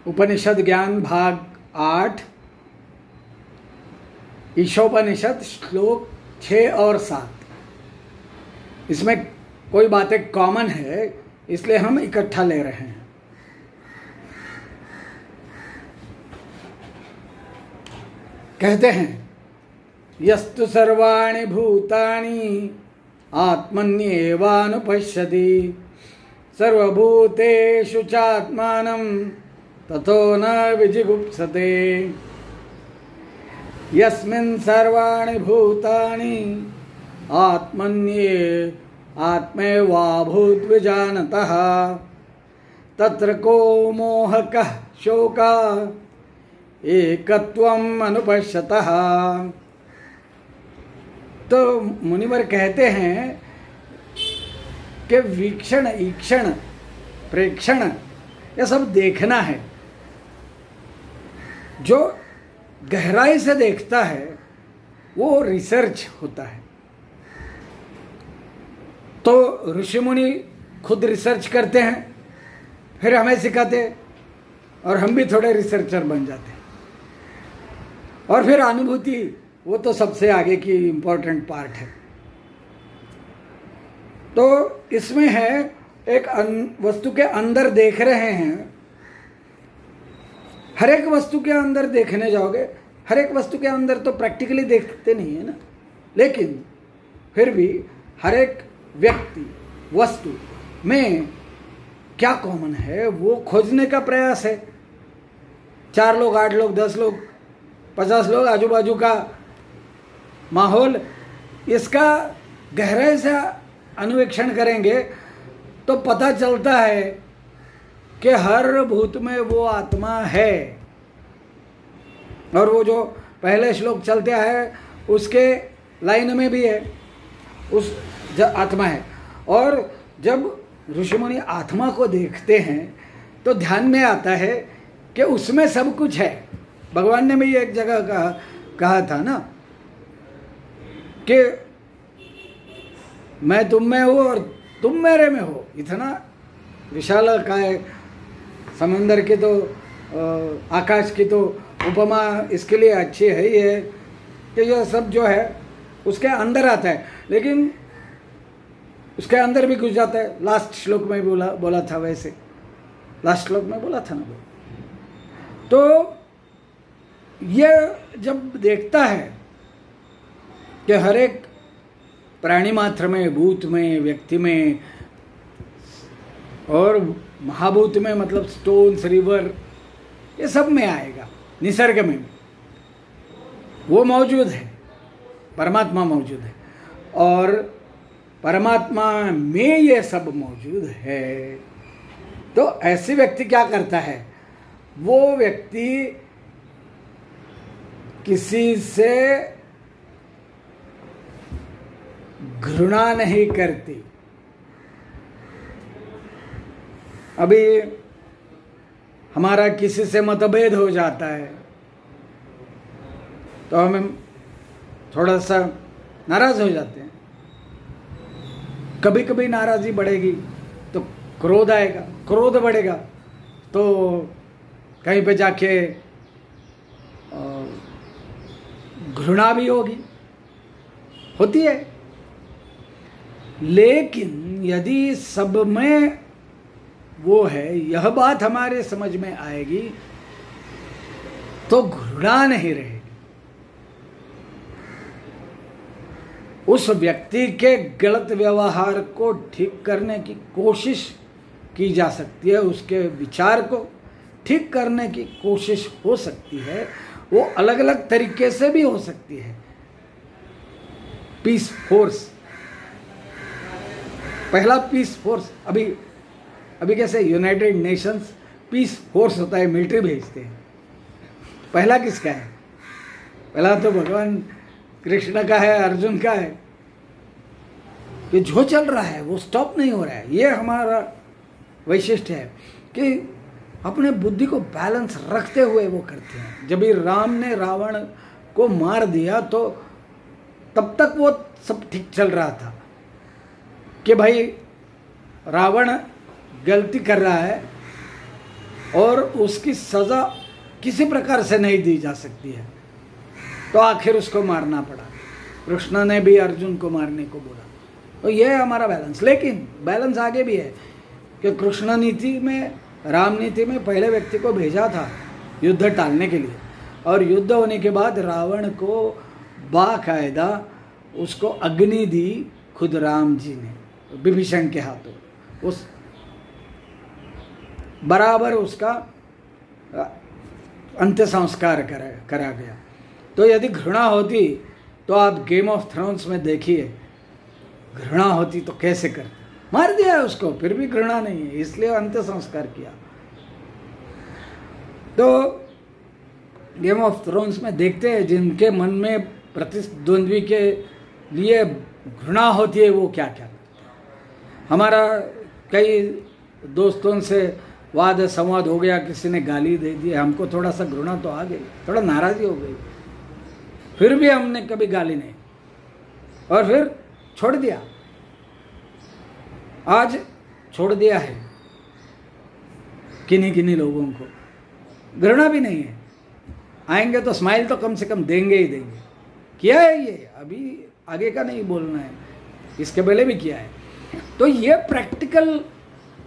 उपनिषद ज्ञान भाग 8, ईशोपनिषद श्लोक 6 और 7। इसमें कोई बातें कॉमन है, इसलिए हम इकट्ठा ले रहे हैं। कहते हैं, यस्तु सर्वाणि भूतानि आत्मन्येवानुपश्यति सर्वभूतेषु चात्मानं ततो न विजिगुप्सते। यस्मिन् सर्वाणि भूतानि आत्मैवाभूद्विजानतः तत्र को मोहकः शोकः एकत्वम् अनुपश्यतः। तो मुनिवर कहते हैं कि वीक्षण, ईक्षण, प्रेक्षण यह सब देखना है। जो गहराई से देखता है वो रिसर्च होता है। तो ऋषि मुनि खुद रिसर्च करते हैं, फिर हमें सिखाते हैं और हम भी थोड़े रिसर्चर बन जाते हैं। और फिर अनुभूति, वो तो सबसे आगे की इम्पोर्टेंट पार्ट है। तो इसमें है एक वस्तु के अंदर देख रहे हैं। हर एक वस्तु के अंदर देखने जाओगे, हर एक वस्तु के अंदर तो प्रैक्टिकली देखते नहीं है ना, लेकिन फिर भी हर एक व्यक्ति वस्तु में क्या कॉमन है वो खोजने का प्रयास है। 4 लोग, 8 लोग, 10 लोग, 50 लोग, आजू बाजू का माहौल, इसका गहराई से अन्वेषण करेंगे तो पता चलता है कि हर भूत में वो आत्मा है। और वो जो पहले श्लोक चलते हैं उसके लाइन में भी है, उस आत्मा है। और जब ऋषिमुनि आत्मा को देखते हैं तो ध्यान में आता है कि उसमें सब कुछ है। भगवान ने भी एक जगह कहा था ना कि मैं तुम में हूँ और तुम मेरे में हो। इतना विशाल काय समंदर की तो आकाश की तो उपमा इसके लिए अच्छी है ही है कि यह सब जो है उसके अंदर आता है, लेकिन उसके अंदर भी घुस जाता है। लास्ट श्लोक में बोला था, वैसे लास्ट श्लोक में बोला था ना। तो यह जब देखता है कि हर एक प्राणी मात्र में, भूत में, व्यक्ति में और महाभूत में, मतलब स्टोन्स, रिवर, ये सब में आएगा। निसर्ग में वो मौजूद है, परमात्मा मौजूद है और परमात्मा में ये सब मौजूद है। तो ऐसे व्यक्ति क्या करता है? वो व्यक्ति किसी से घृणा नहीं करती। अभी हमारा किसी से मतभेद हो जाता है तो हमें थोड़ा सा नाराज हो जाते हैं। कभी कभी नाराजी बढ़ेगी तो क्रोध आएगा, क्रोध बढ़ेगा तो कहीं पे जाके घृणा भी होती है। लेकिन यदि सब में वो है, यह बात हमारे समझ में आएगी तो घृणा नहीं रहेगी। उस व्यक्ति के गलत व्यवहार को ठीक करने की कोशिश की जा सकती है, उसके विचार को ठीक करने की कोशिश हो सकती है। वो अलग अलग तरीके से भी हो सकती है। पीस फोर्स, पहला पीस फोर्स, अभी कैसे यूनाइटेड नेशंस पीस फोर्स होता है, मिलिट्री भेजते हैं। पहला किसका है? पहला तो भगवान कृष्ण का है, अर्जुन का है। कि जो चल रहा है वो स्टॉप नहीं हो रहा है। ये हमारा वैशिष्ट्य है कि अपने बुद्धि को बैलेंस रखते हुए वो करते हैं। जब भी राम ने रावण को मार दिया तो तब तक वो सब ठीक चल रहा था कि भाई रावण गलती कर रहा है और उसकी सज़ा किसी प्रकार से नहीं दी जा सकती है, तो आखिर उसको मारना पड़ा। कृष्ण ने भी अर्जुन को मारने को बोला। तो ये है हमारा बैलेंस। लेकिन बैलेंस आगे भी है कि कृष्ण नीति में, राम नीति में पहले व्यक्ति को भेजा था युद्ध टालने के लिए, और युद्ध होने के बाद रावण को बाकायदा उसको अग्नि दी खुद राम जी ने विभीषण के हाथों। उस बराबर उसका अंत्य संस्कार करा गया। तो यदि घृणा होती तो आप गेम ऑफ थ्रोन्स में देखिए, घृणा होती तो कैसे करते, मार दिया उसको, फिर भी घृणा नहीं है, इसलिए अंत्य संस्कार किया। तो गेम ऑफ थ्रोन्स में देखते हैं जिनके मन में प्रतिद्वंद्वी के लिए घृणा होती है वो क्या क्या करते हैं। हमारा कई दोस्तों से वाद संवाद हो गया, किसी ने गाली दे दी, हमको थोड़ा सा घृणा तो आ गई, थोड़ा नाराज़गी हो गई, फिर भी हमने कभी गाली नहीं, और फिर छोड़ दिया। आज छोड़ दिया है किन्हीं किन्हीं लोगों को, घृणा भी नहीं है, आएंगे तो स्माइल तो कम से कम देंगे ही देंगे। किया है ये, अभी आगे का नहीं बोलना है, इसके पहले भी किया है। तो ये प्रैक्टिकल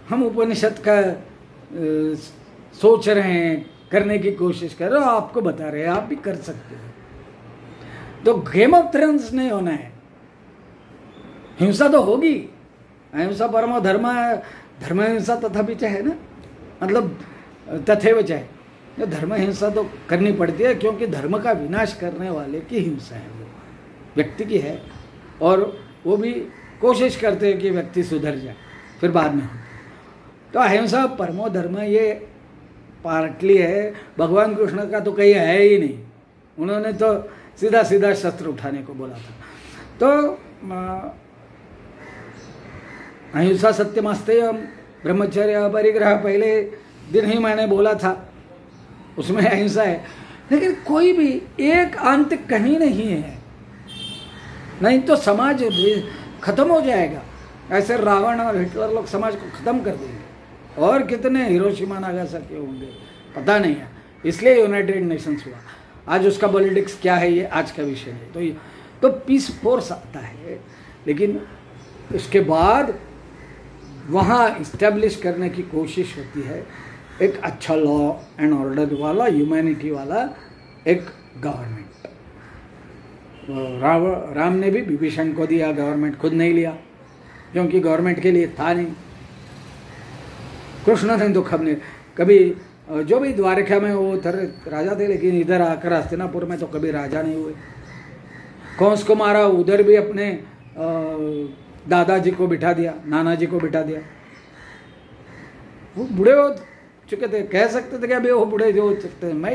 हम उपनिषद का सोच रहे हैं, करने की कोशिश कर रहे हो, आपको बता रहे हैं, आप भी कर सकते हो। तो गेम ऑफ थ्रोन्स नहीं होना है, हिंसा तो होगी, अहिंसा परमो धर्म, धर्म हिंसा तथा भी चाहे ना, मतलब तथैव चाहे, धर्म हिंसा तो करनी पड़ती है, क्योंकि धर्म का विनाश करने वाले की हिंसा है, वो व्यक्ति की है, और वो भी कोशिश करते हैं कि व्यक्ति सुधर जाए, फिर बाद में होता है। तो अहिंसा परमो धर्म ये पार्टली है, भगवान कृष्ण का तो कहीं है ही नहीं, उन्होंने तो सीधा सीधा शस्त्र उठाने को बोला था। तो अहिंसा सत्यमस्तेय ब्रह्मचर्य परिग्रह पहले दिन ही मैंने बोला था, उसमें अहिंसा है। लेकिन कोई भी एक अंत कहीं नहीं है, नहीं तो समाज खत्म हो जाएगा। ऐसे रावण और हिटलर लोग समाज को खत्म कर देंगे, और कितने हिरोशिमा नागासाकी होंगे पता नहीं है। इसलिए यूनाइटेड नेशंस हुआ। आज उसका पॉलिटिक्स क्या है ये आज का विषय है। तो पीस फोर्स आता है, लेकिन इसके बाद वहाँ इस्टेब्लिश करने की कोशिश होती है एक अच्छा लॉ एंड ऑर्डर वाला, ह्यूमैनिटी वाला एक गवर्नमेंट। राम ने भी विभीषण को दिया गवर्नमेंट, खुद नहीं लिया क्योंकि गवर्नमेंट के लिए था नहीं। कृष्ण ने तो कभी जो भी द्वारका में वो राजा थे, लेकिन इधर आकर हस्तिनापुर में तो कभी राजा नहीं हुए। कंस को मारा, उधर भी अपने दादाजी को बिठा दिया, नाना जी को बिठा दिया। वो बूढ़े हो चुके थे, कह सकते थे कि अभी वो बूढ़े जो हो सकते हैं, मैं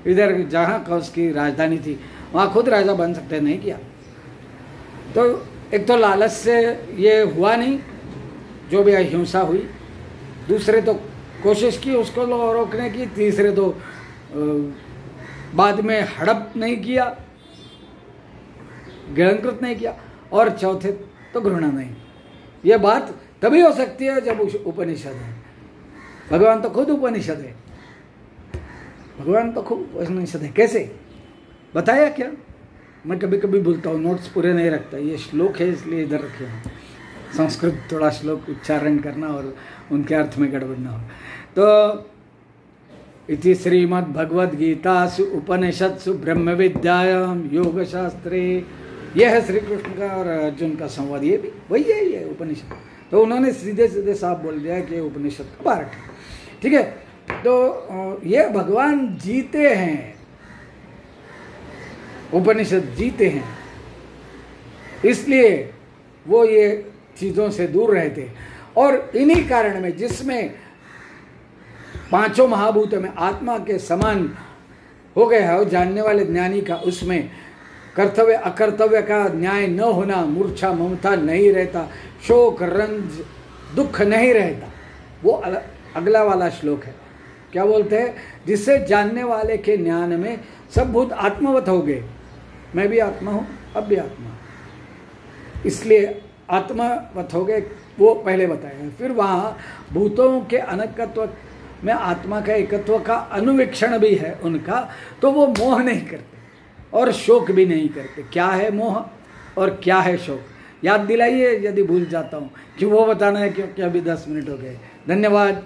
इधर जहाँ कंस की राजधानी थी वहाँ खुद राजा बन सकते, नहीं किया। तो एक तो लालच से ये हुआ नहीं, जो भी अहिंसा हुई, दूसरे तो कोशिश की उसको रोकने की, तीसरे तो बाद में हड़प नहीं किया, गिलंकृत नहीं किया, और चौथे तो घृणा नहीं। ये बात तभी हो सकती है जब उपनिषद है। भगवान तो खुद उपनिषद है, भगवान तो खुद उपनिषद है। कैसे बताया क्या? मैं कभी कभी बोलता हूँ, नोट्स पूरे नहीं रखता, ये श्लोक है इसलिए इधर रखे हैं। संस्कृत थोड़ा श्लोक उच्चारण करना और उनके अर्थ में गड़बड़ ना हो। तो इति श्रीमद्भगवद्गीतासु उपनिषत्सु ब्रह्म विद्यायाम योग शास्त्रे, यह है श्री कृष्ण का और अर्जुन का संवाद। ये भी वही है, ये उपनिषद। तो उन्होंने सीधे सीधे साफ बोल दिया कि उपनिषद का पार्ट है, ठीक है। तो ये भगवान जीते हैं, उपनिषद जीते हैं, इसलिए वो ये चीज़ों से दूर रहते। और इन्हीं कारण में, जिसमें पांचों महाभूतों में आत्मा के समान हो गया है, और जानने वाले ज्ञानी का उसमें कर्तव्य अकर्तव्य का न्याय न होना, मूर्छा ममता नहीं रहता, शोक रंज दुख नहीं रहता। वो अगला वाला श्लोक है, क्या बोलते हैं? जिससे जानने वाले के ज्ञान में सब भूत आत्मवत हो गए। मैं भी आत्मा हूँ, अब भी आत्मा, इसलिए आत्मावत हो गए, वो पहले बताया। फिर वहाँ भूतों के अनकत्व में आत्मा का एकत्व का अनुवीक्षण भी है उनका, तो वो मोह नहीं करते और शोक भी नहीं करते। क्या है मोह और क्या है शोक, याद दिलाइए यदि भूल जाता हूँ कि वो बताना है, क्योंकि अभी 10 मिनट हो गए। धन्यवाद।